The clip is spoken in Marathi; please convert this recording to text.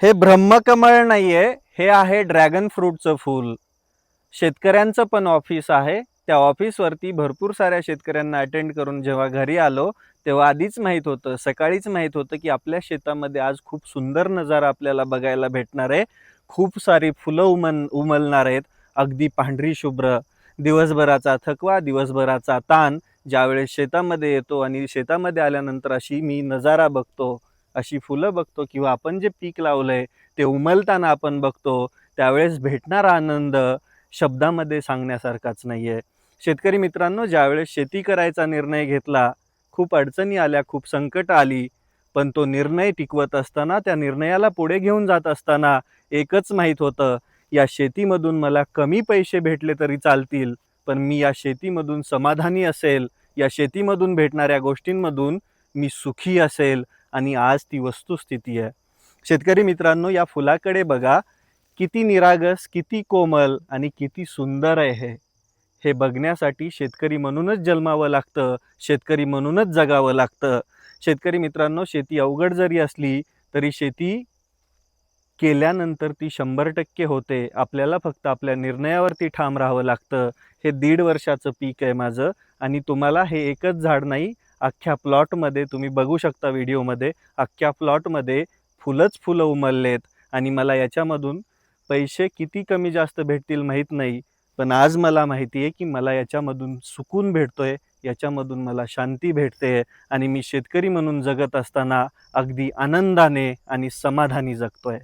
हे ब्रह्मकमळ नाहीये, हे आहे ड्रॅगन फ्रूटचं फूल. शेतकऱ्यांचं पण ऑफिस आहे. त्या ऑफिसवरती भरपूर साऱ्या शेतकऱ्यांना अटेंड करून जेव्हा घरी आलो, तेव्हा आधीच माहीत होतं, सकाळीच माहीत होतं, की आपल्या शेतामध्ये आज खूप सुंदर नजारा आपल्याला बघायला भेटणार आहे. खूप सारी फुलं उमलणार आहेत. अगदी पांढरी शुभ्र. दिवसभराचा थकवा, दिवसभराचा ताण ज्यावेळेस शेतामध्ये येतो आणि शेतामध्ये आल्यानंतर अशी मी नजारा बघतो, अशी फुलं बघतो किंवा आपण जे पीक लावलंय ते उमलताना आपण बघतो, त्यावेळेस भेटणारा आनंद शब्दामध्ये सांगण्यासारखाच नाहीये. शेतकरी मित्रांनो, ज्यावेळेस शेती करायचा निर्णय घेतला, खूप अडचणी आल्या, खूप संकट आली, पण तो निर्णय टिकवत असताना, त्या निर्णयाला पुढे घेऊन जात असताना एकच माहीत होतं, या शेतीमधून मला कमी पैसे भेटले तरी चालतील, पण मी या शेतीमधून समाधानी असेल, या शेतीमधून भेटणाऱ्या गोष्टींमधून मी सुखी असेल आणि आज ती वस्तुस्थिती आहे. शेतकरी मित्रांनो, या फुलाकडे बघा. किती निरागस, किती कोमल आणि किती सुंदर आहे हे. हे बघण्यासाठी शेतकरी म्हणूनच जन्मावं लागतं, शेतकरी म्हणूनच जगावं लागतं. शेतकरी मित्रांनो, शेती अवघड जरी असली, तरी शेती केल्यानंतर ती 100% होते. आपल्याला फक्त आपल्या निर्णयावरती ठाम राहावं लागतं. हे 1.5 वर्षाचं पीक आहे माझं आणि तुम्हाला हे एकच झाड नाही, अख्ख्या प्लॉटमध्ये तुम्ही बघू शकता व्हिडिओमध्ये, अख्ख्या प्लॉटमध्ये फुलंच फुलं उमललेत आणि मला याच्यामधून पैसे किती कमी जास्त भेटतील माहीत नाही. पण आज मला माहिती आहे, की मला याच्यामधून सुकून भेटतोय, याच्यामधून मला शांती भेटते आणि मी शेतकरी म्हणून जगत असताना अगदी आनंदाने आणि समाधानी जगतोय.